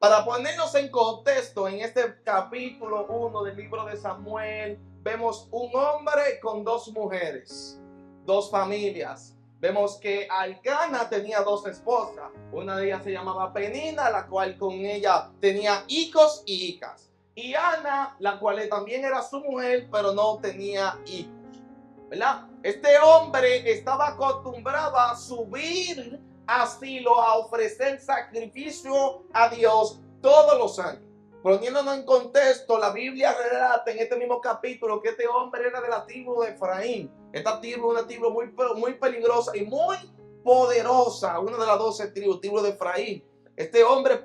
Para ponernos en contexto, en este capítulo 1 del libro de Samuel, vemos un hombre con dos mujeres, dos familias. Vemos que Elcana tenía dos esposas. Una de ellas se llamaba Penina, la cual con ella tenía hijos y hijas. Y Ana, la cual también era su mujer, pero no tenía hijos, ¿verdad? Este hombre estaba acostumbrado a subir a Silo a ofrecer sacrificio a Dios todos los años. Poniéndonos en contexto, la Biblia relata en este mismo capítulo que este hombre era de la tribu de Efraín. Esta tribu es una tribu muy peligrosa y muy poderosa, una de las 12 tribus, tribu de Efraín. Este hombre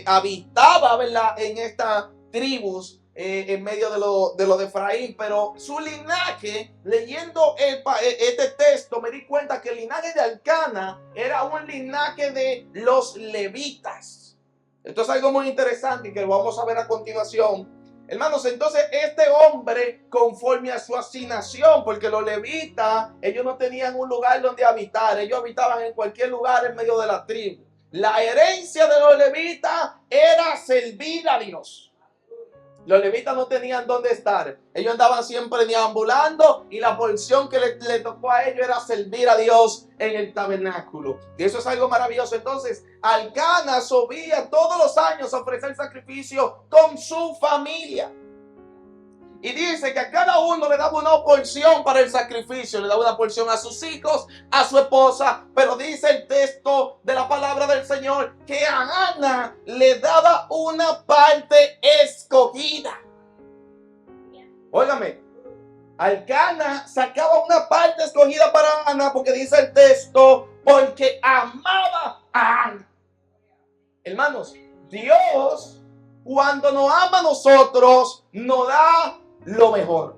habitaba, ¿verdad?, en estas tribus en medio de lo de Efraín, pero su linaje, leyendo este texto, me di cuenta que el linaje de Elcana era un linaje de los levitas. Esto es algo muy interesante que vamos a ver a continuación. Hermanos, entonces este hombre, conforme a su asignación, porque los levitas, ellos no tenían un lugar donde habitar, ellos habitaban en cualquier lugar en medio de la tribu. La herencia de los levitas era servir a Dios. Los levitas no tenían dónde estar. Ellos andaban siempre deambulando y la porción que le tocó a ellos era servir a Dios en el tabernáculo. Y eso es algo maravilloso. Entonces, Elcana subía todos los años a ofrecer sacrificio con su familia. Y dice que a cada uno le daba una porción para el sacrificio. Le daba una porción a sus hijos, a su esposa. Pero dice el texto de la palabra del Señor que a Ana le daba una parte escogida. Óigame, Elcana sacaba una parte escogida para Ana porque dice el texto, porque amaba a Ana. Hermanos, Dios, cuando nos ama a nosotros, nos da lo mejor.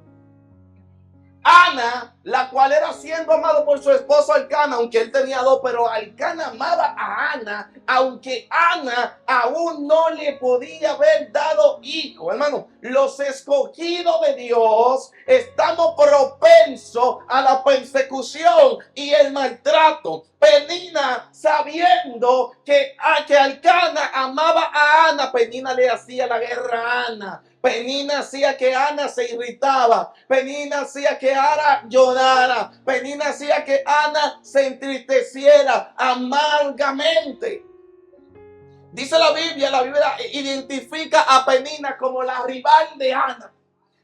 Ana, la cual era siendo amado por su esposo Elcana, aunque él tenía dos, pero Elcana amaba a Ana, aunque Ana aún no le podía haber dado hijo. Hermano, los escogidos de Dios estamos propensos a la persecución y el maltrato. Penina, sabiendo que Elcana amaba a Ana, Penina le hacía la guerra a Ana. Penina hacía que Ana se irritaba. Penina hacía que Ana llorara. Penina hacía que Ana se entristeciera amargamente. Dice la Biblia identifica a Penina como la rival de Ana.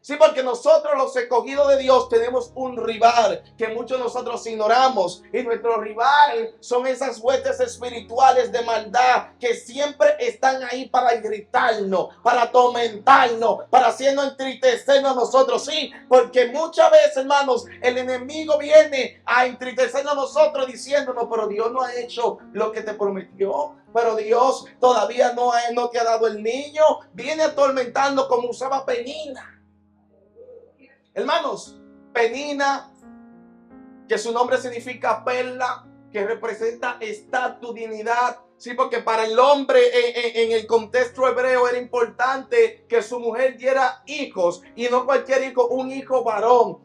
Sí, porque nosotros los escogidos de Dios tenemos un rival que muchos de nosotros ignoramos. Y nuestro rival son esas huestes espirituales de maldad que siempre están ahí para irritarnos, para atormentarnos, para hacernos entristecernos a nosotros. Sí, porque muchas veces, hermanos, el enemigo viene a entristecernos a nosotros diciéndonos, pero Dios no ha hecho lo que te prometió. Pero Dios todavía no te ha dado el niño. Viene atormentando como usaba Penina. Hermanos, Penina, que su nombre significa perla, que representa estatus, dignidad. Sí, porque para el hombre en el contexto hebreo era importante que su mujer diera hijos y no cualquier hijo, un hijo varón.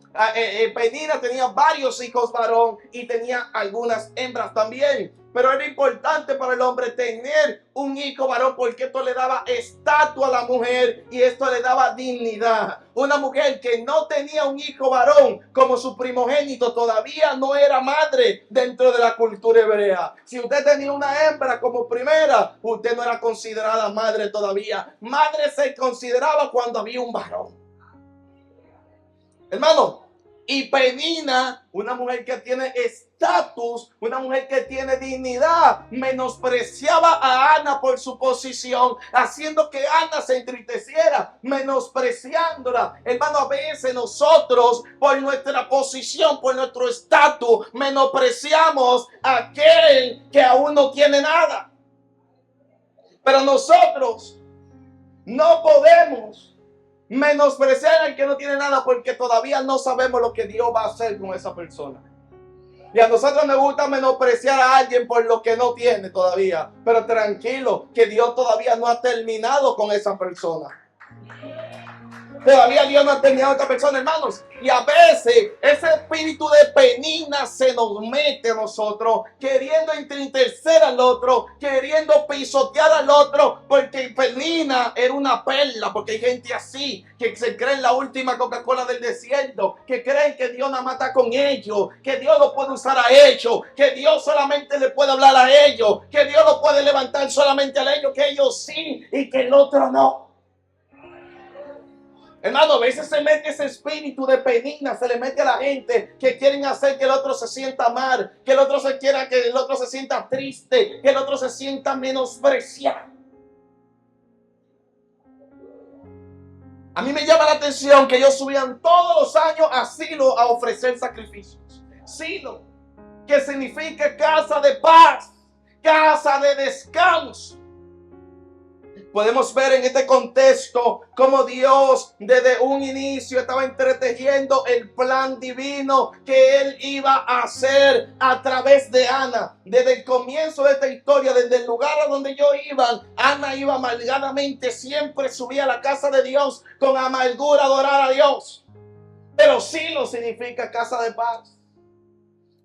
Penina tenía varios hijos varón y tenía algunas hembras también. Pero era importante para el hombre tener un hijo varón porque esto le daba estatus a la mujer y esto le daba dignidad. Una mujer que no tenía un hijo varón como su primogénito todavía no era madre dentro de la cultura hebrea. Si usted tenía una hembra como primera, usted no era considerada madre todavía. Madre se consideraba cuando había un varón. Hermano, y Penina, una mujer que tiene estatus, una mujer que tiene dignidad, menospreciaba a Ana por su posición, haciendo que Ana se entristeciera, menospreciándola. Hermano, a veces nosotros, por nuestra posición, por nuestro estatus, menospreciamos a aquel que aún no tiene nada. Pero nosotros no podemos menospreciar al que no tiene nada porque todavía no sabemos lo que Dios va a hacer con esa persona. Y a nosotros nos gusta menospreciar a alguien por lo que no tiene todavía. Pero tranquilo, que Dios todavía no ha terminado con esa persona. Todavía Dios no ha terminado a esta persona, hermanos. Y a veces ese espíritu de penina se nos mete a nosotros, queriendo entristecer al otro, queriendo pisotear al otro, porque penina era una perla, porque hay gente así, que se cree en la última Coca-Cola del desierto, que creen que Dios nada más está con ellos, que Dios lo puede usar a ellos, que Dios solamente le puede hablar a ellos, que Dios lo puede levantar solamente a ellos, que ellos sí y que el otro no. Hermano, a veces se mete ese espíritu de penina, se le mete a la gente que quieren hacer que el otro se sienta mal, que el otro se sienta triste, que el otro se sienta menospreciado. A mí me llama la atención que ellos subían todos los años a Silo a ofrecer sacrificios. Silo, que significa casa de paz, casa de descanso. Podemos ver en este contexto cómo Dios desde un inicio estaba entretejiendo el plan divino que Él iba a hacer a través de Ana. Desde el comienzo de esta historia, desde el lugar a donde ellos iban, Ana iba amargadamente, siempre subía a la casa de Dios con amargura a adorar a Dios. Pero Silo significa casa de paz,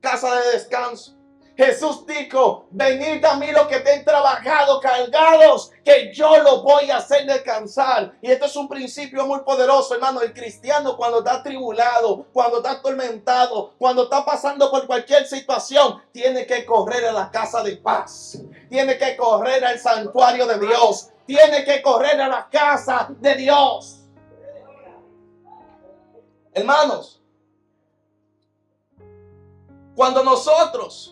casa de descanso. Jesús dijo: venid a mí los que estén trabajados, cargados, que yo los voy a hacer descansar. Y esto es un principio muy poderoso, hermano. El cristiano, cuando está atribulado, cuando está atormentado, cuando está pasando por cualquier situación, tiene que correr a la casa de paz, tiene que correr al santuario de Dios, tiene que correr a la casa de Dios. Hermanos, cuando nosotros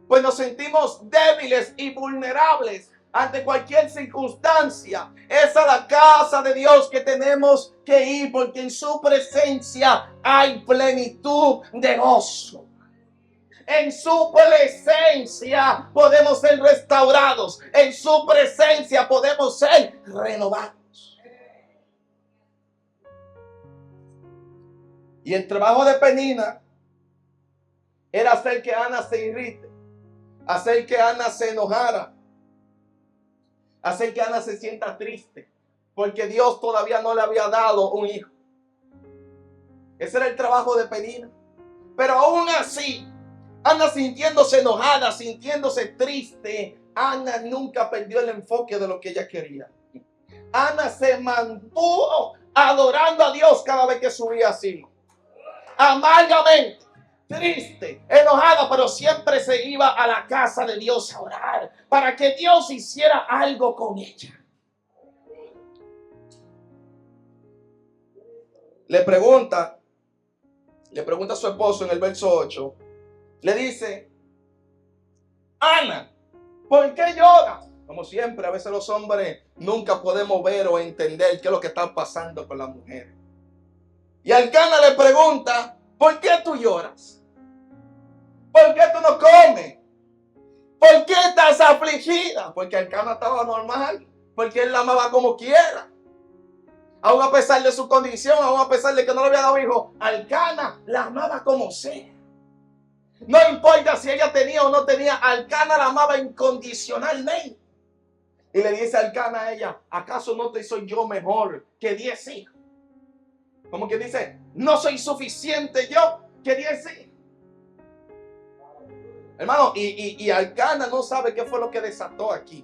pues nos sentimos débiles y vulnerables ante cualquier circunstancia, es a la casa de Dios que tenemos que ir, porque en su presencia hay plenitud de gozo. En su presencia podemos ser restaurados. En su presencia podemos ser renovados. Y el trabajo de Penina era hacer que Ana se irrite, hacer que Ana se enojara, hacer que Ana se sienta triste, porque Dios todavía no le había dado un hijo. Ese era el trabajo de Penina. Pero aún así, Ana sintiéndose enojada, sintiéndose triste, Ana nunca perdió el enfoque de lo que ella quería. Ana se mantuvo adorando a Dios cada vez que subía así, amargamente, triste, enojada, pero siempre se iba a la casa de Dios a orar para que Dios hiciera algo con ella. Le pregunta a su esposo en el verso 8, le dice: Ana, ¿por qué lloras? Como siempre, a veces los hombres nunca podemos ver o entender qué es lo que está pasando con la mujer. Y Elcana le pregunta: ¿por qué tú lloras? ¿Por qué tú no comes? ¿Por qué estás afligida? Porque Elcana estaba normal, porque él la amaba como quiera. Aún a pesar de su condición, aún a pesar de que no le había dado hijo, Elcana la amaba como sea. No importa si ella tenía o no tenía, Elcana la amaba incondicionalmente. Y le dice Elcana a ella: ¿acaso no te soy yo mejor que 10 hijos? Como que dice: ¿no soy suficiente yo que 10 hijos? Hermano, y Elcana no sabe qué fue lo que desató aquí.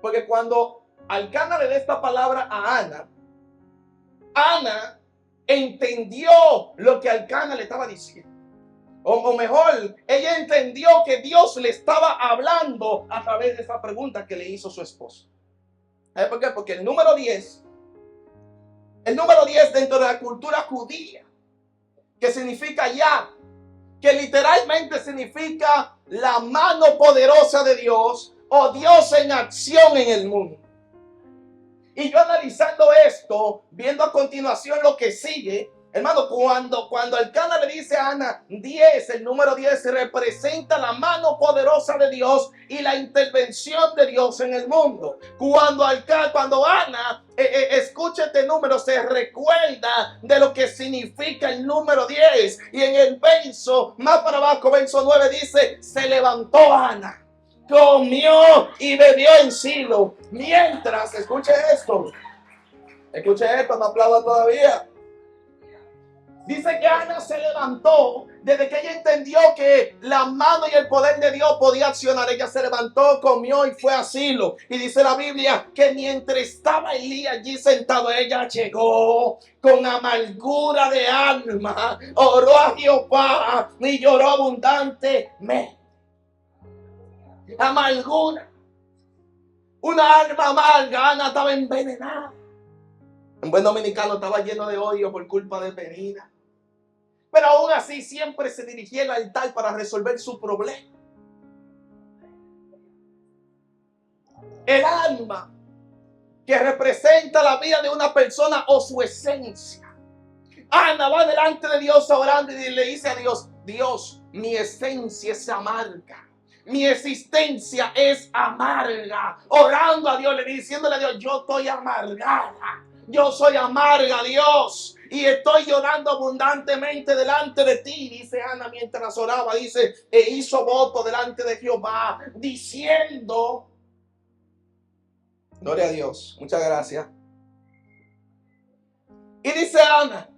Porque cuando Elcana le da esta palabra a Ana, Ana entendió lo que Elcana le estaba diciendo. O mejor, ella entendió que Dios le estaba hablando a través de esa pregunta que le hizo su esposo. ¿Sabes por qué? Porque el número 10 dentro de la cultura judía, que significa Yah, que literalmente significa la mano poderosa de Dios o Dios en acción en el mundo. Y yo analizando esto, viendo a continuación lo que sigue, hermano, cuando Elcana le dice a Ana 10, el número 10 representa la mano poderosa de Dios y la intervención de Dios en el mundo. Cuando Ana escucha este número, se recuerda de lo que significa el número 10. Y en el verso más para abajo, verso 9, dice: se levantó Ana, comió y bebió en Silo. Mientras, escuche esto, Escuche esto, no aplauda todavía. Dice que Ana se levantó desde que ella entendió que la mano y el poder de Dios podía accionar. Ella se levantó, comió y fue a Silo. Y dice la Biblia que mientras estaba Elías allí sentado, ella llegó con amargura de alma, oró a Jehová y lloró abundantemente. Amargura. Una alma amarga. Ana estaba envenenada. Un buen dominicano estaba lleno de odio por culpa de Penina. Pero aún así siempre se dirigía al altar para resolver su problema. El alma que representa la vida de una persona o su esencia. Ana va delante de Dios orando y le dice a Dios: Dios, mi esencia es amarga. Mi existencia es amarga. Orando a Dios, diciéndole a Dios: yo estoy amargada. Yo soy amarga, Dios, y estoy llorando abundantemente delante de ti. Dice Ana mientras oraba, dice, e hizo voto delante de Jehová, diciendo, gloria a Dios, muchas gracias. Y dice Ana,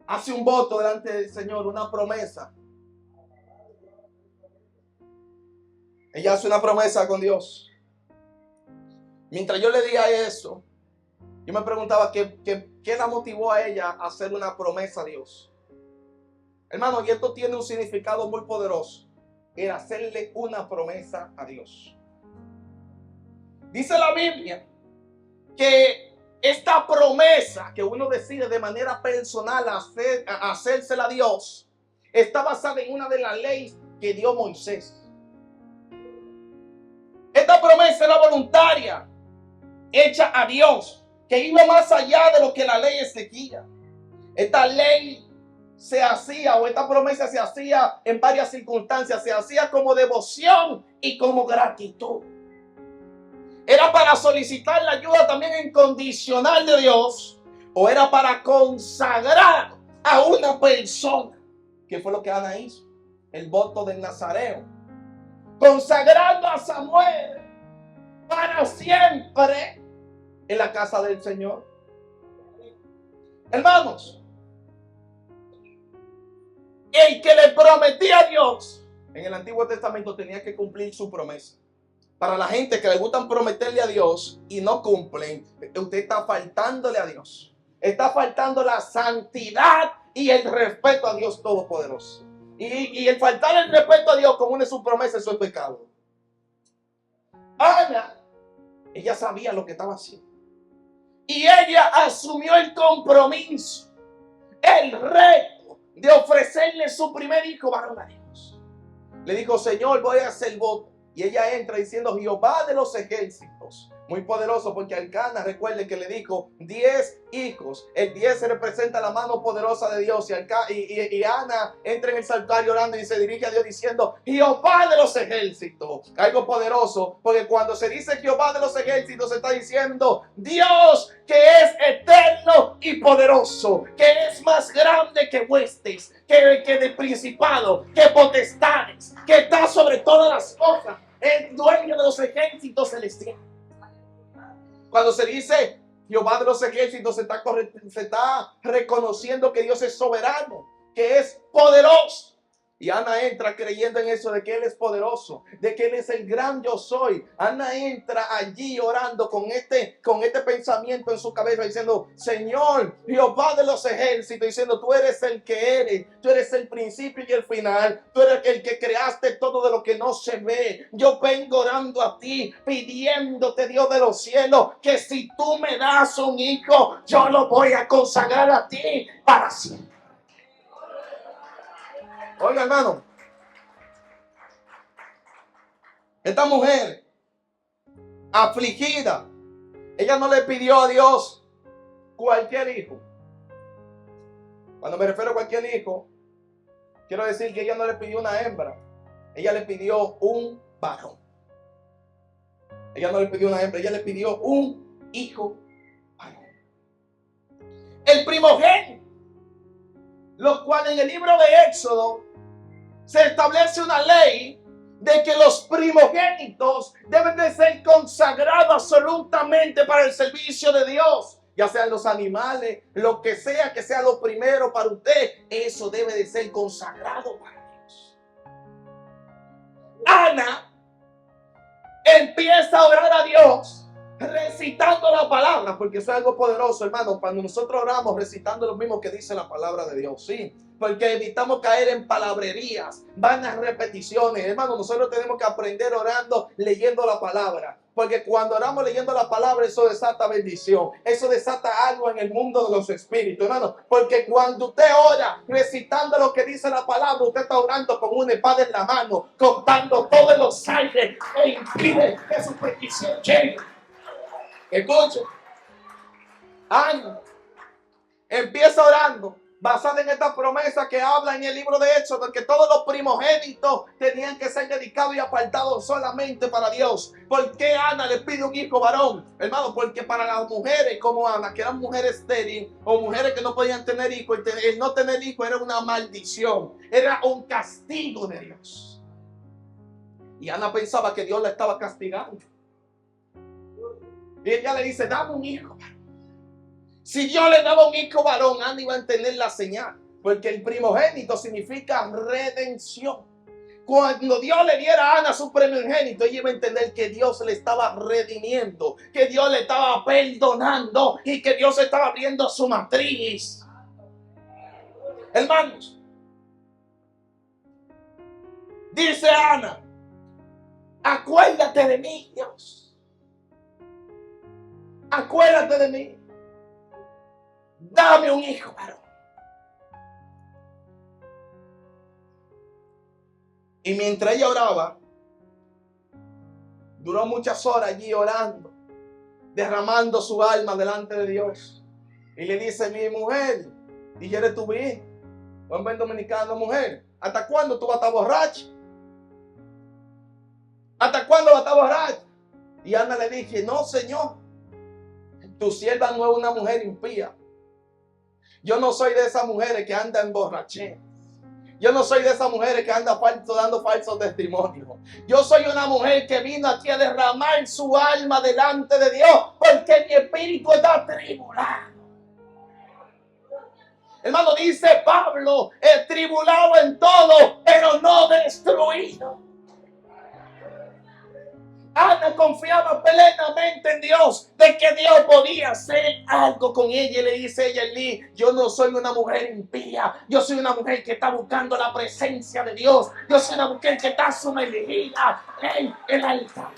hace un voto delante del Señor, una promesa. Ella hace una promesa con Dios. Mientras yo le decía eso, yo me preguntaba qué la motivó a ella a hacer una promesa a Dios. Hermano, y esto tiene un significado muy poderoso. Era hacerle una promesa a Dios. Dice la Biblia que esta promesa que uno decide de manera personal hacérsela a Dios está basada en una de las leyes que dio Moisés. Esta promesa era voluntaria, hecha a Dios, que iba más allá de lo que la ley exigía. Esta ley se hacía, o esta promesa se hacía en varias circunstancias. Se hacía como devoción y como gratitud. Era para solicitar la ayuda también incondicional de Dios, o era para consagrar a una persona, que fue lo que Ana hizo, el voto del Nazareo, consagrando a Samuel para siempre en la casa del Señor. Hermanos, el que le prometía a Dios en el Antiguo Testamento tenía que cumplir su promesa. Para la gente que le gustan prometerle a Dios y no cumplen, usted está faltándole a Dios. Está faltando la santidad y el respeto a Dios Todopoderoso. Y el faltar el respeto a Dios como una de sus promesas, eso es pecado. Ana, ella sabía lo que estaba haciendo. Y ella asumió el compromiso, el reto de ofrecerle su primer hijo varón a Dios. Le dijo: Señor, voy a hacer voto. Y ella entra diciendo: Jehová de los ejércitos. Muy poderoso, porque Elcana, recuerde que le dijo 10 hijos. El 10 se representa la mano poderosa de Dios. Y Ana entra en el santuario orando y se dirige a Dios diciendo: Jehová de los ejércitos. Algo poderoso, porque cuando se dice Jehová de los ejércitos, se está diciendo Dios que es eterno y poderoso, que es más grande que huestes, que de principado, que potestades, que está sobre todas las cosas, el dueño de los ejércitos celestiales. Cuando se dice Jehová de los ejércitos, se está reconociendo que Dios es soberano, que es poderoso. Y Ana entra creyendo en eso, de que Él es poderoso, de que Él es el gran yo soy. Ana entra allí orando con este pensamiento en su cabeza, diciendo: Señor, Jehová de los ejércitos, diciendo: tú eres el que eres, tú eres el principio y el final, tú eres el que creaste todo de lo que no se ve. Yo vengo orando a ti, pidiéndote, Dios de los cielos, que si tú me das un hijo, yo lo voy a consagrar a ti para siempre. Oiga, hermano, esta mujer afligida, ella no le pidió a Dios cualquier hijo. Cuando me refiero a cualquier hijo, quiero decir que ella no le pidió una hembra, ella le pidió un varón. Ella no le pidió una hembra, ella le pidió un hijo varón. El primogénito, lo cual en el libro de Éxodo se establece una ley de que los primogénitos deben de ser consagrados absolutamente para el servicio de Dios. ya sean los animales, lo que sea lo primero para usted, eso debe de ser consagrado para Dios. Ana empieza a orar a Dios recitando la palabra, porque eso es algo poderoso, hermano. Cuando nosotros oramos recitando lo mismo que dice la palabra de Dios, sí, porque evitamos caer en palabrerías, vanas repeticiones. Hermano, nosotros tenemos que aprender orando, leyendo la palabra, porque cuando oramos leyendo la palabra, eso desata bendición, eso desata algo en el mundo de los espíritus, hermano, porque cuando usted ora recitando lo que dice la palabra, usted está orando con una espada en la mano, contando todos los aires e impide que su petición llegue. Escuche, Ana empieza orando basada en esta promesa que habla en el libro de Hechos, de que todos los primogénitos tenían que ser dedicados y apartados solamente para Dios. ¿Por qué Ana le pide un hijo varón? Hermano, porque para las mujeres como Ana, que eran mujeres estériles o mujeres que no podían tener hijos, el no tener hijos era una maldición, era un castigo de Dios. Y Ana pensaba que Dios la estaba castigando. Y ella le dice, dame un hijo. Si Dios le daba un hijo varón, Ana iba a entender la señal. Porque el primogénito significa redención. Cuando Dios le diera a Ana su primogénito, ella iba a entender que Dios le estaba redimiendo, que Dios le estaba perdonando y que Dios estaba abriendo su matriz. Hermanos, dice Ana, acuérdate de mí, Dios. Acuérdate de mí. Dame un hijo varón. Y mientras ella oraba, duró muchas horas allí orando, derramando su alma delante de Dios. Y le dice, mi mujer, ¿dijeres tu bien? Un buen dominicano, mujer, ¿hasta cuándo tú vas a estar borracha? ¿Hasta cuándo vas a estar borracha? Y Ana le dije, no, Señor, tu sierva no es una mujer impía. Yo no soy de esas mujeres que andan borracheras. Yo no soy de esas mujeres que andan dando falsos testimonios. Yo soy una mujer que vino aquí a derramar su alma delante de Dios porque mi espíritu está tribulado. Hermano, dice Pablo, tribulado en todo, pero no destruido. Ana confiaba plenamente en Dios, de que Dios podía hacer algo con ella. Y le dice ella, Elí, yo no soy una mujer impía, yo soy una mujer que está buscando la presencia de Dios. Yo soy una mujer que está sumergida en el altar.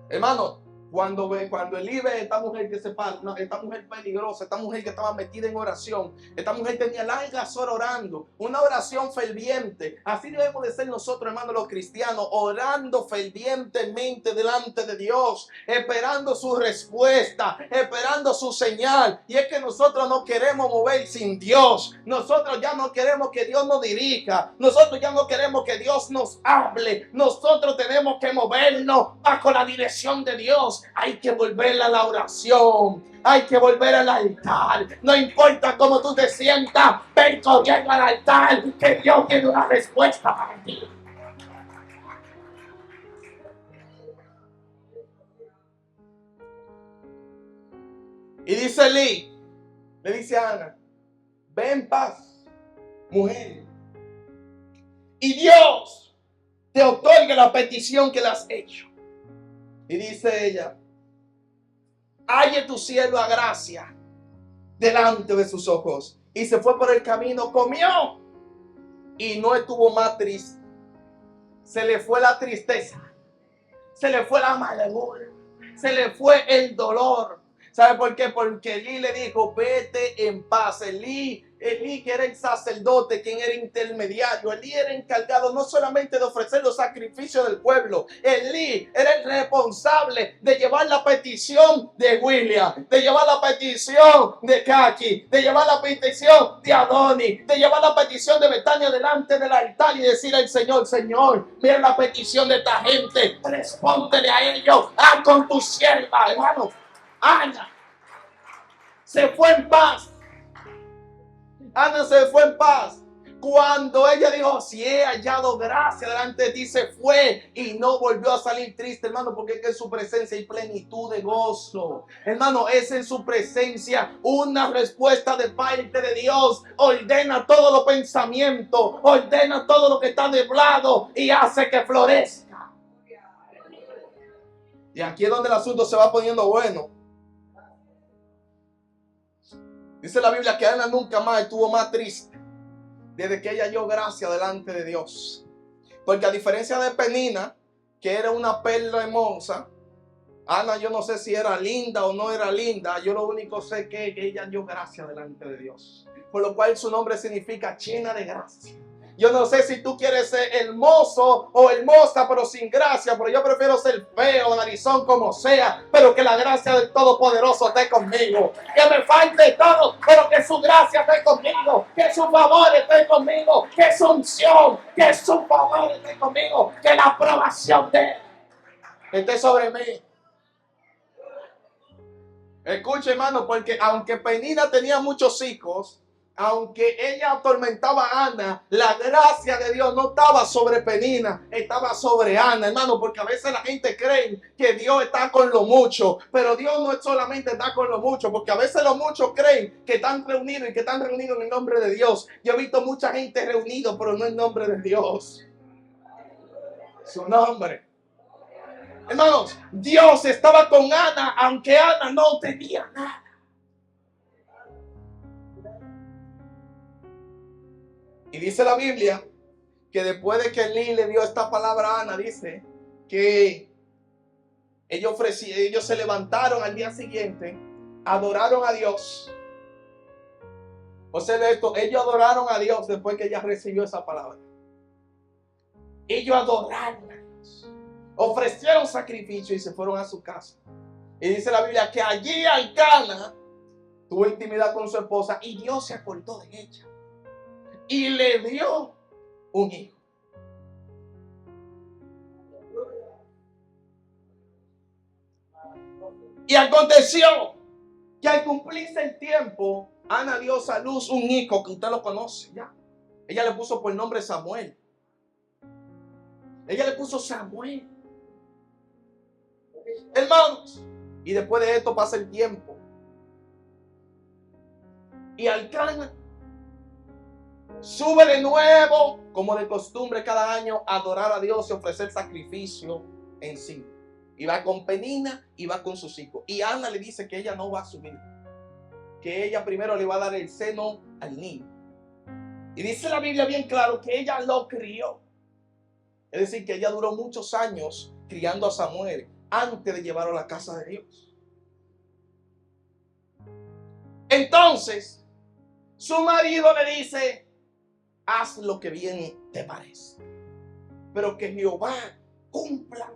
Hermano, cuando Elí ve a esta mujer que se para, esta mujer peligrosa, esta mujer que estaba metida en oración, esta mujer tenía largas horas orando, una oración ferviente. Así debemos de ser nosotros, hermanos, los cristianos, orando fervientemente delante de Dios, esperando su respuesta, esperando su señal. Y es que nosotros no queremos mover sin Dios. Nosotros ya no queremos que Dios nos dirija. Nosotros ya no queremos que Dios nos hable. Nosotros tenemos que movernos bajo la dirección de Dios. Hay que volver a la oración. Hay que volver al altar. No importa cómo tú te sientas, ven corriendo al altar, que Dios tiene una respuesta para ti. Y dice Elí, le dice a Ana, ve en paz, mujer, y Dios te otorgue la petición que le has hecho. Y dice ella, halle tu sierva gracia delante de sus ojos. Y se fue por el camino, comió y no estuvo más triste. Se le fue la tristeza, se le fue la amargura, se le fue el dolor. ¿Sabe por qué? Porque Elí le dijo, vete en paz. Elí, que era el sacerdote, quien era intermediario. Elí era encargado no solamente de ofrecer los sacrificios del pueblo. Elí era el responsable de llevar la petición de William, de llevar la petición de Kaki, de llevar la petición de Adoni, de llevar la petición de Betania delante del altar y decir al Señor, Señor, mira la petición de esta gente, respóndele a ellos, haz con tu sierva, hermano. Ana se fue en paz. Ana se fue en paz. Cuando ella dijo, si he hallado gracia delante de ti, se fue y no volvió a salir triste, hermano, porque es que en su presencia hay plenitud de gozo. Hermano, es en su presencia una respuesta de parte de Dios. Ordena todos los pensamientos, ordena todo lo que está nublado y hace que florezca. Y aquí es donde el asunto se va poniendo bueno. Dice la Biblia que Ana nunca más estuvo más triste desde que ella halló gracia delante de Dios. Porque a diferencia de Penina, que era una perla hermosa, Ana yo no sé si era linda o no era linda. Yo lo único sé que ella halló gracia delante de Dios. Por lo cual su nombre significa llena de gracia. Yo no sé si tú quieres ser hermoso o hermosa, pero sin gracia. Pero yo prefiero ser feo, narizón, como sea. Pero que la gracia del Todopoderoso esté conmigo. Que me falte todo, pero que su gracia esté conmigo. Que su favor esté conmigo. Que su unción, que su favor esté conmigo. Que la aprobación de Él esté sobre mí. Escuche, hermano, porque aunque Penina tenía muchos hijos, aunque ella atormentaba a Ana, la gracia de Dios no estaba sobre Penina, estaba sobre Ana, hermano, porque a veces la gente cree que Dios está con lo mucho, pero Dios no solamente está con lo mucho, porque a veces los muchos creen que están reunidos y que están reunidos en el nombre de Dios. Yo he visto mucha gente reunida, pero no en nombre de Dios. Su nombre. Hermanos, Dios estaba con Ana, aunque Ana no tenía nada. Y dice la Biblia que después de que Elí le dio esta palabra a Ana, dice que ellos se levantaron al día siguiente, adoraron a Dios. O sea, esto, ellos adoraron a Dios después que ella recibió esa palabra. Ellos adoraron a Dios, ofrecieron sacrificio y se fueron a su casa. Y dice la Biblia que allí Elcana tuvo intimidad con su esposa y Dios se acordó de ella. Y le dio un hijo. Y aconteció que al cumplirse el tiempo, Ana dio a luz un hijo que usted lo conoce ya. Ella le puso por nombre Samuel. Ella le puso Samuel. Hermanos, y después de esto pasa el tiempo. Y Elcana sube de nuevo, como de costumbre cada año, a adorar a Dios y ofrecer sacrificio en sí. Y va con Penina y va con sus hijos. Y Ana le dice que ella no va a subir, que ella primero le va a dar el seno al niño. Y dice la Biblia bien claro que ella lo crió. Es decir, que ella duró muchos años criando a Samuel antes de llevarlo a la casa de Dios. Entonces, su marido le dice: haz lo que bien te parece, pero que Jehová cumpla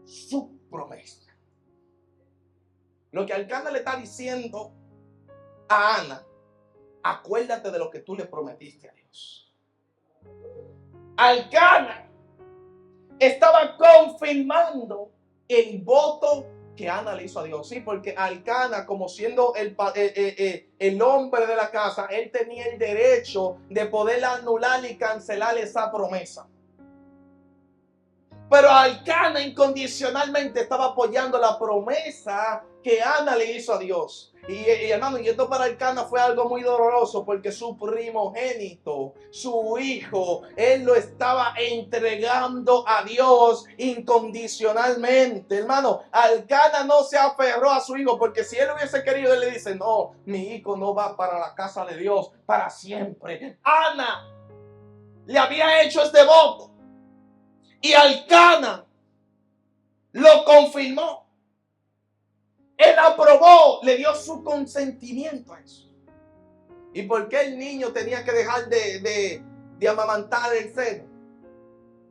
su promesa. Lo que Elcana le está diciendo a Ana: acuérdate de lo que tú le prometiste a Dios. Elcana estaba confirmando el voto que Ana le hizo a Dios. Sí, porque Elcana, como siendo el hombre de la casa, él tenía el derecho de poder anular y cancelar esa promesa. Pero Elcana incondicionalmente estaba apoyando la promesa que Ana le hizo a Dios. Y hermano, y esto para Elcana fue algo muy doloroso, porque su primogénito, su hijo, él lo estaba entregando a Dios incondicionalmente. Hermano, Elcana no se aferró a su hijo, porque si él hubiese querido, él le dice: no, mi hijo no va para la casa de Dios para siempre. Ana le había hecho este voto y Elcana lo confirmó. Él aprobó, le dio su consentimiento a eso. ¿Y por qué el niño tenía que dejar de amamantar el seno?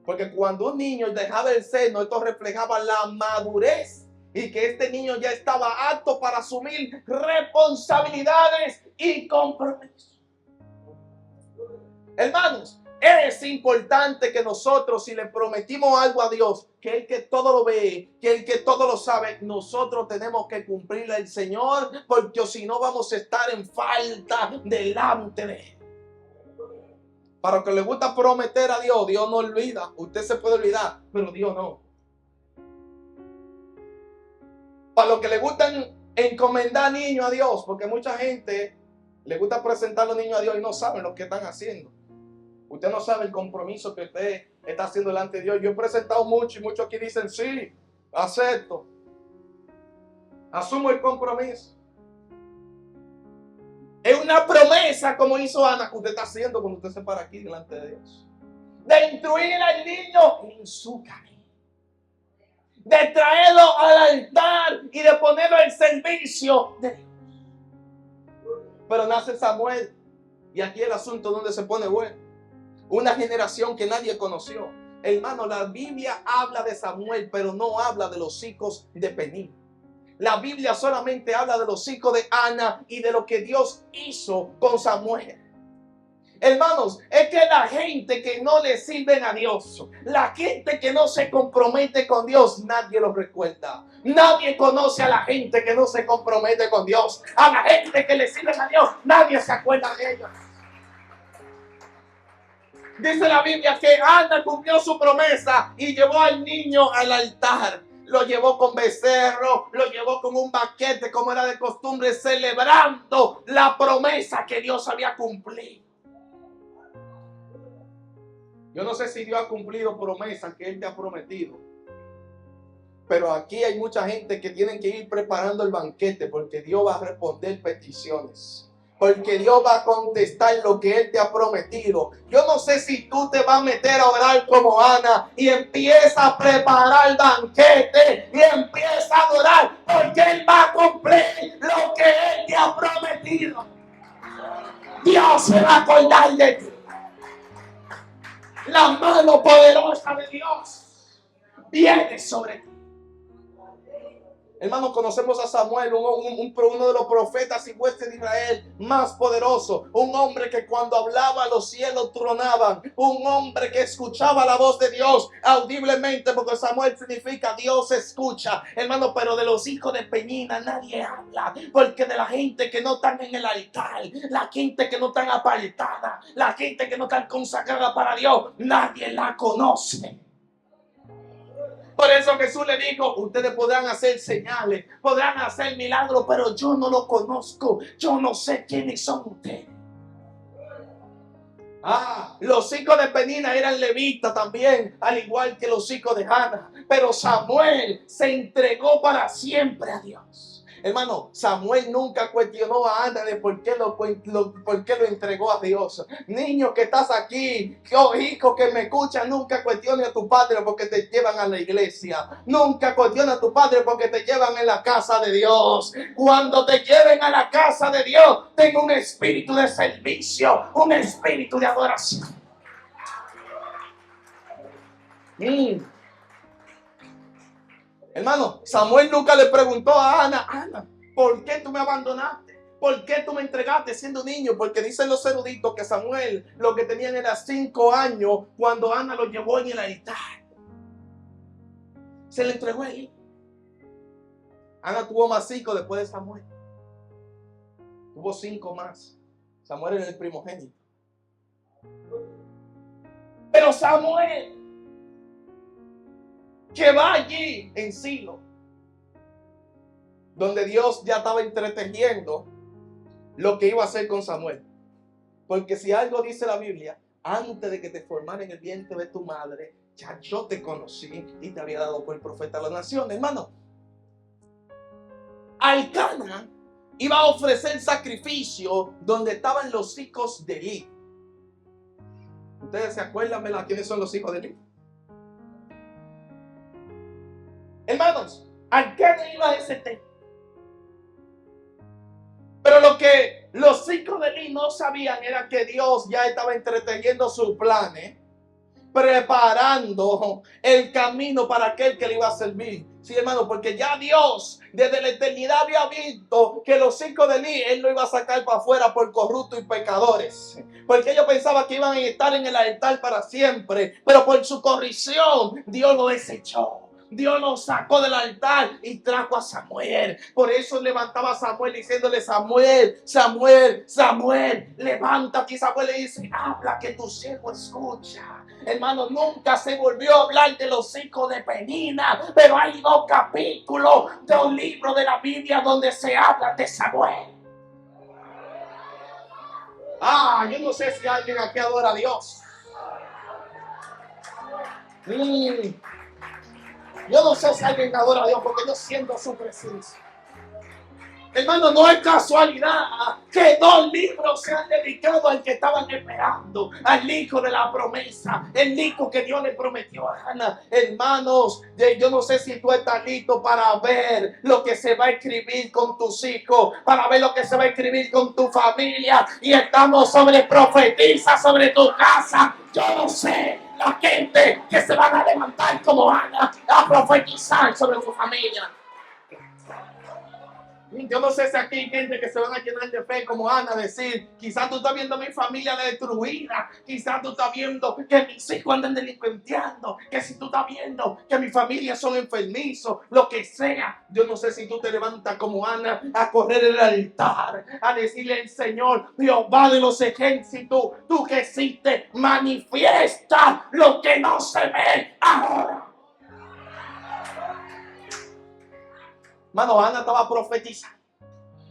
Porque cuando un niño dejaba el seno, esto reflejaba la madurez y que este niño ya estaba apto para asumir responsabilidades y compromisos. Hermanos, es importante que nosotros, si le prometimos algo a Dios, que el que todo lo ve, que el que todo lo sabe, nosotros tenemos que cumplirle al Señor, porque si no vamos a estar en falta delante de Él. Para los que les gusta prometer a Dios, Dios no olvida. Usted se puede olvidar, pero Dios no. Para los que les gustan encomendar niños a Dios, porque mucha gente le gusta presentar a los niños a Dios y no saben lo que están haciendo. Usted no sabe el compromiso que usted está haciendo delante de Dios. Yo he presentado mucho y muchos aquí dicen, sí, acepto. Asumo el compromiso. Es una promesa, como hizo Ana, que usted está haciendo cuando usted se para aquí delante de Dios. De instruir al niño en su camino. De traerlo al altar y de ponerlo al servicio de Dios. Pero nace Samuel. Y aquí el asunto donde se pone bueno. Una generación que nadie conoció. Hermano, la Biblia habla de Samuel, pero no habla de los hijos de Penina. La Biblia solamente habla de los hijos de Ana y de lo que Dios hizo con Samuel. Hermanos, es que la gente que no le sirven a Dios, la gente que no se compromete con Dios, nadie lo recuerda. Nadie conoce a la gente que no se compromete con Dios. A la gente que le sirven a Dios, nadie se acuerda de ellos. Dice la Biblia que Ana cumplió su promesa y llevó al niño al altar. Lo llevó con becerro, lo llevó con un banquete como era de costumbre, celebrando la promesa que Dios había cumplido. Yo no sé si Dios ha cumplido promesas que Él te ha prometido. Pero aquí hay mucha gente que tiene que ir preparando el banquete porque Dios va a responder peticiones. Porque Dios va a contestar lo que Él te ha prometido. Yo no sé si tú te vas a meter a orar como Ana y empieza a preparar el banquete y empieza a adorar porque Él va a cumplir lo que Él te ha prometido. Dios se va a acordar de ti. La mano poderosa de Dios viene sobre ti. Hermanos, conocemos a Samuel, uno de los profetas y jueces de Israel más poderoso. Un hombre que cuando hablaba los cielos tronaban. Un hombre que escuchaba la voz de Dios audiblemente, porque Samuel significa Dios escucha. Hermano, pero de los hijos de Penina nadie habla. Porque de la gente que no están en el altar, la gente que no está apartada, la gente que no está consagrada para Dios, nadie la conoce. Por eso Jesús le dijo, ustedes podrán hacer señales, podrán hacer milagros, pero yo no lo conozco. Yo no sé quiénes son ustedes. Los hijos de Penina eran levitas también, al igual que los hijos de Ana. Pero Samuel se entregó para siempre a Dios. Hermano, Samuel nunca cuestionó a Ana de por qué lo entregó a Dios. Niño que estás aquí, hijo que me escucha, nunca cuestione a tu padre porque te llevan a la iglesia. Nunca cuestione a tu padre porque te llevan en la casa de Dios. Cuando te lleven a la casa de Dios, ten un espíritu de servicio, un espíritu de adoración. Hermano, Samuel nunca le preguntó a Ana, ¿por qué tú me abandonaste? ¿Por qué tú me entregaste siendo niño? Porque dicen los eruditos que Samuel lo que tenían era 5 años cuando Ana lo llevó en el altar. Se le entregó ahí. Ana tuvo más 5 después de Samuel. Tuvo 5 más. Samuel era el primogénito. Pero Samuel, que va allí en Silo, donde Dios ya estaba entretejiendo lo que iba a hacer con Samuel. Porque si algo dice la Biblia, antes de que te formara en el vientre de tu madre, ya yo te conocí y te había dado por profeta a la nación. Hermano, Elcana iba a ofrecer sacrificio donde estaban los hijos de Eli. ¿Ustedes se acuerdan, verdad, quiénes son los hijos de Eli? Hermanos, Elcana iba a ese templo. Pero lo que los hijos de Eli no sabían era que Dios ya estaba entretejiendo sus planes, preparando el camino para aquel que le iba a servir. Sí, hermano, porque ya Dios desde la eternidad había visto que los hijos de Eli, Él lo iba a sacar para afuera por corruptos y pecadores. Porque ellos pensaban que iban a estar en el altar para siempre. Pero por su corrección, Dios lo desechó. Dios lo sacó del altar y trajo a Samuel. Por eso levantaba a Samuel diciéndole: Samuel, Samuel, Samuel, levántate. Y Samuel le dice: habla, que tu siervo escucha. Hermano, nunca se volvió a hablar de los hijos de Penina, pero hay 2 capítulos de un libro de la Biblia donde se habla de Samuel. Yo no sé si alguien aquí adora a Dios. Yo no sé si alguien adora a Dios, porque yo siento su presencia. Hermano, no es casualidad que 2 libros se han dedicado al que estaban esperando, al hijo de la promesa, el hijo que Dios le prometió a Ana. Hermanos, yo no sé si tú estás listo para ver lo que se va a escribir con tus hijos, para ver lo que se va a escribir con tu familia. Y estamos profetiza sobre tu casa. Yo no sé la gente que se van a levantar como Ana a profetizar sobre su familia. Yo no sé si aquí hay gente que se van a llenar de fe como Ana, decir: quizás tú estás viendo a mi familia destruida, quizás tú estás viendo que mis hijos andan delincuenteando, que si tú estás viendo que mi familia son enfermizos, lo que sea. Yo no sé si tú te levantas como Ana a correr el altar, a decirle al Señor: Jehová de los ejércitos, tú que existe, manifiesta lo que no se ve ahora. Hermano, Ana estaba profetizando.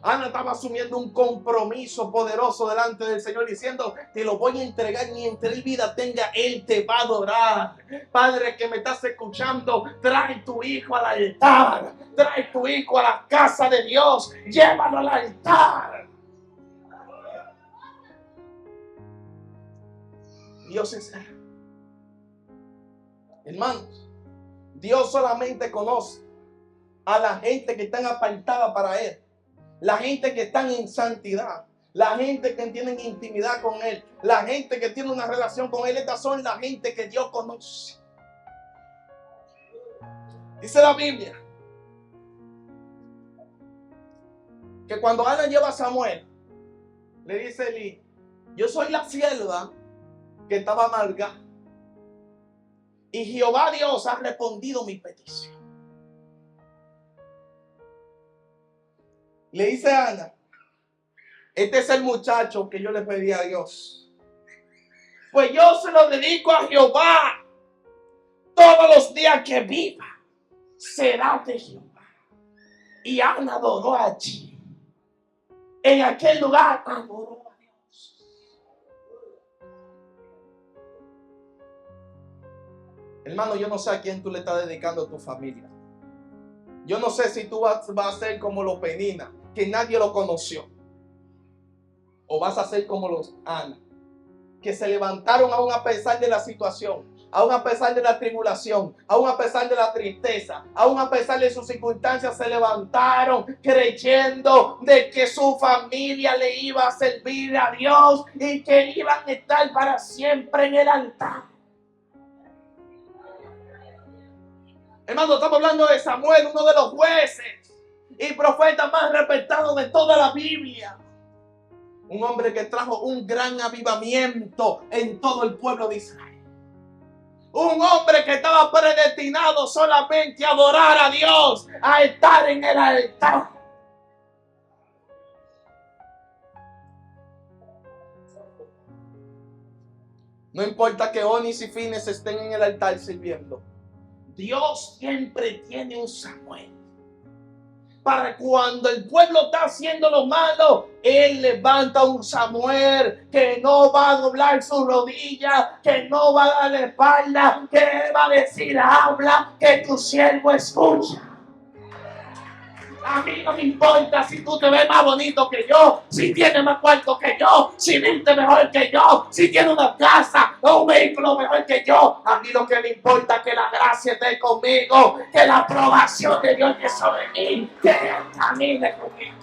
Ana estaba asumiendo un compromiso poderoso delante del Señor, diciendo: te lo voy a entregar mientras Él vida tenga, Él te va a adorar. Padre que me estás escuchando, trae tu hijo al altar, trae tu hijo a la casa de Dios, llévalo al altar. Dios es hermanos, Dios solamente conoce a la gente que están apartada para Él, la gente que están en santidad, la gente que tienen intimidad con Él, la gente que tiene una relación con Él. Estas son la gente que Dios conoce. Dice la Biblia que cuando Ana lleva a Samuel, le dice Eli: yo soy la sierva que estaba amargada, y Jehová Dios ha respondido mi petición. Le dice a Ana: este es el muchacho que yo le pedí a Dios, pues yo se lo dedico a Jehová. Todos los días que viva será de Jehová. Y Ana adoró allí. En aquel lugar adoró a Dios. Hermano, yo no sé a quién tú le estás dedicando a tu familia. Yo no sé si tú vas a ser como los Penina, que nadie lo conoció, o vas a ser como los Ana, que se levantaron aún a pesar de la situación, aún a pesar de la tribulación, aún a pesar de la tristeza, aún a pesar de sus circunstancias, se levantaron creyendo de que su familia le iba a servir a Dios y que iban a estar para siempre en el altar. Hermano, estamos hablando de Samuel, uno de los jueces y profetas más respetados de toda la Biblia. Un hombre que trajo un gran avivamiento en todo el pueblo de Israel. Un hombre que estaba predestinado solamente a adorar a Dios, a estar en el altar. No importa que Onis y Fines estén en el altar sirviendo, Dios siempre tiene un Samuel. Para cuando el pueblo está haciendo lo malo, Él levanta un Samuel que no va a doblar su rodilla, que no va a dar la espalda, que va a decir: habla, que tu siervo escucha. A mí no me importa si tú te ves más bonito que yo, si tienes más cuarto que yo, si viste mejor que yo, si tienes una casa o un vehículo mejor que yo. A mí lo que me importa es que la gracia esté conmigo, que la aprobación de Dios esté sobre mí, que Él camine conmigo.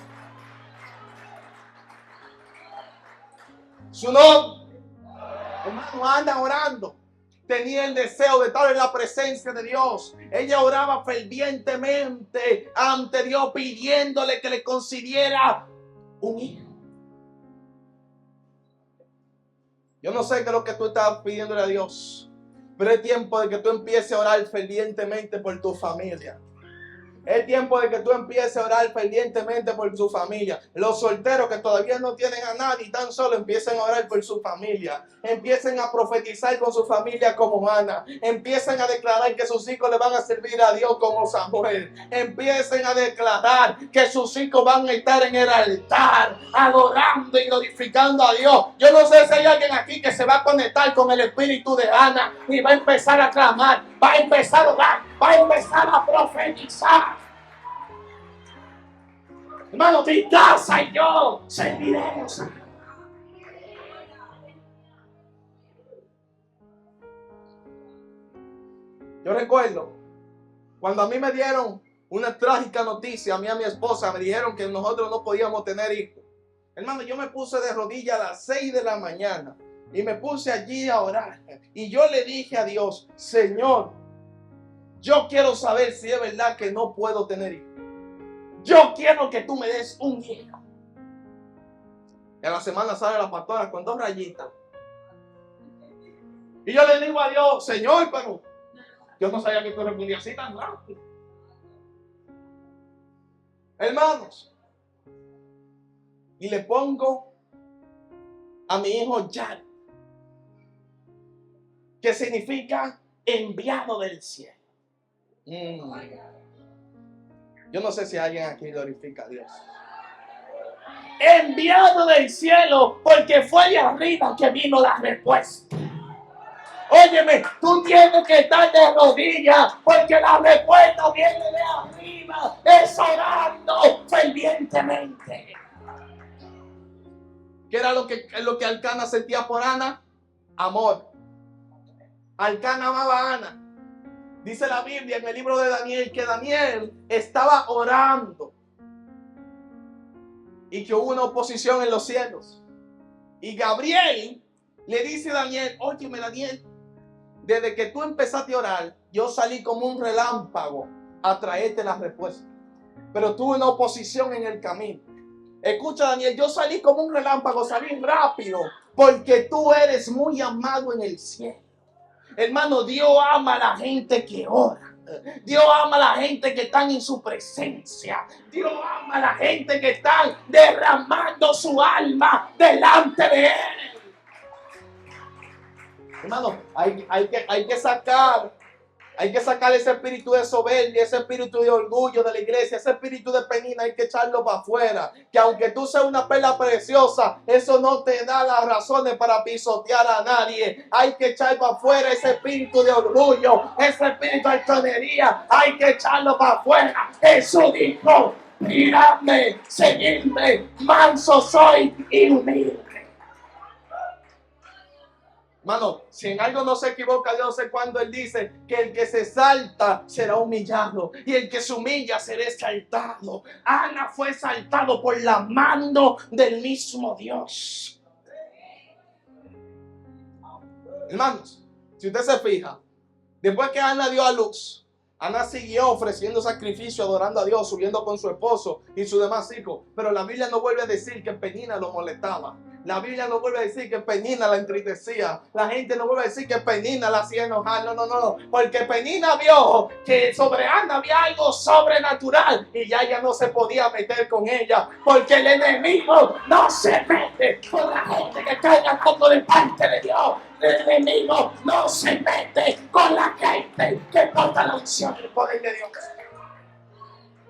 Su nombre, hermano, anda orando. Tenía el deseo de estar en la presencia de Dios. Ella oraba fervientemente ante Dios, pidiéndole que le concediera un hijo. Yo no sé qué es lo que tú estás pidiéndole a Dios, Pero es tiempo de que tú empieces a orar fervientemente por tu familia. Es tiempo de que tú empieces a orar fervientemente por tu familia. Los solteros que todavía no tienen a nadie, tan solo empiecen a orar por su familia. Empiecen a profetizar con su familia como Ana. Empiecen a declarar que sus hijos le van a servir a Dios como Samuel. Empiecen a declarar que sus hijos van a estar en el altar adorando y glorificando a Dios. Yo no sé si hay alguien aquí que se va a conectar con el espíritu de Ana y va a empezar a clamar, va a empezar a orar, va a empezar a profetizar. Hermano, mi casa y yo serviremos. Yo recuerdo cuando a mí me dieron una trágica noticia, a mí y a mi esposa me dijeron que nosotros no podíamos tener hijos. Hermano, yo me puse de rodillas a las 6 de la mañana y me puse allí a orar. Y yo le dije a Dios, Señor, yo quiero saber si es verdad que no puedo tener hijos. Yo quiero que tú me des un hijo. En la semana sale la pastora con 2 rayitas. Y yo le digo a Dios, Señor, pero yo no sabía que tú respondías así tan rápido. Hermanos, y le pongo a mi hijo Jack, que significa enviado del cielo. Yo no sé si alguien aquí glorifica a Dios. Enviado del cielo, porque fue de arriba que vino la respuesta. Óyeme, tú tienes que estar de rodillas, porque la respuesta viene de arriba, es orando fervientemente. ¿Qué era lo que Elcana sentía por Ana? Amor. Elcana amaba a Ana. Dice la Biblia en el libro de Daniel que Daniel estaba orando y que hubo una oposición en los cielos. Y Gabriel le dice a Daniel, óyeme Daniel, desde que tú empezaste a orar, yo salí como un relámpago a traerte la respuesta. Pero tuve una oposición en el camino. Escucha Daniel, yo salí como un relámpago, salí rápido, porque tú eres muy amado en el cielo. Hermano, Dios ama a la gente que ora. Dios ama a la gente que están en su presencia. Dios ama a la gente que están derramando su alma delante de Él. Hermano, hay que sacar ese espíritu de soberbia, ese espíritu de orgullo de la iglesia, ese espíritu de penina, hay que echarlo para afuera. Que aunque tú seas una perla preciosa, eso no te da las razones para pisotear a nadie. Hay que echar para afuera ese espíritu de orgullo, ese espíritu de altanería, hay que echarlo para afuera. Jesús dijo, miradme, seguidme, manso soy y humilde. Hermano, si en algo no se equivoca Dios es cuando Él dice que el que se exalta será humillado y el que se humilla será exaltado. Ana fue exaltado por la mano del mismo Dios. Hermanos, si usted se fija, después que Ana dio a luz, Ana siguió ofreciendo sacrificio, adorando a Dios, subiendo con su esposo y sus demás hijos. Pero la Biblia no vuelve a decir que Penina lo molestaba. La Biblia no vuelve a decir que Penina la entristecía. La gente no vuelve a decir que Penina la hacía enojar. No. Porque Penina vio que sobre Ana había algo sobrenatural y ya ella no se podía meter con ella. Porque el enemigo no se mete con la gente que caiga como de parte de Dios. El enemigo no se mete con la gente que porta la unción del poder de Dios.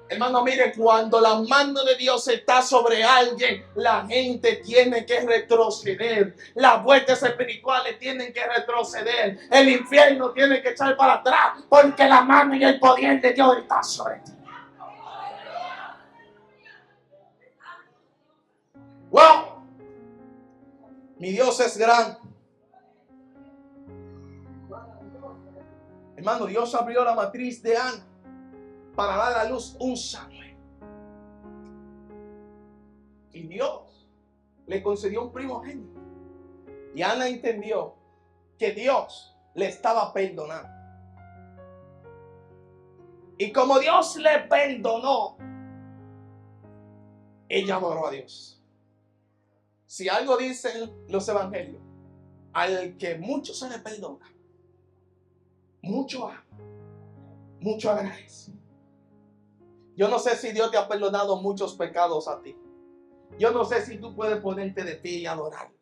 Hermano, mire, cuando la mano de Dios está sobre alguien, la gente tiene que retroceder. Las vueltas espirituales tienen que retroceder. El infierno tiene que echar para atrás, porque la mano y el poder de Dios está sobre ti. ¡Wow! Mi Dios es grande. Hermano, Dios abrió la matriz de Ana para dar a luz un Samuel. Y Dios le concedió un primogénito. Y Ana entendió que Dios le estaba perdonando. Y como Dios le perdonó, ella adoró a Dios. Si algo dicen los evangelios, al que mucho se le perdona, mucho ama, mucho agradece. Yo no sé si Dios te ha perdonado muchos pecados a ti. Yo no sé si tú puedes ponerte de pie y adorar.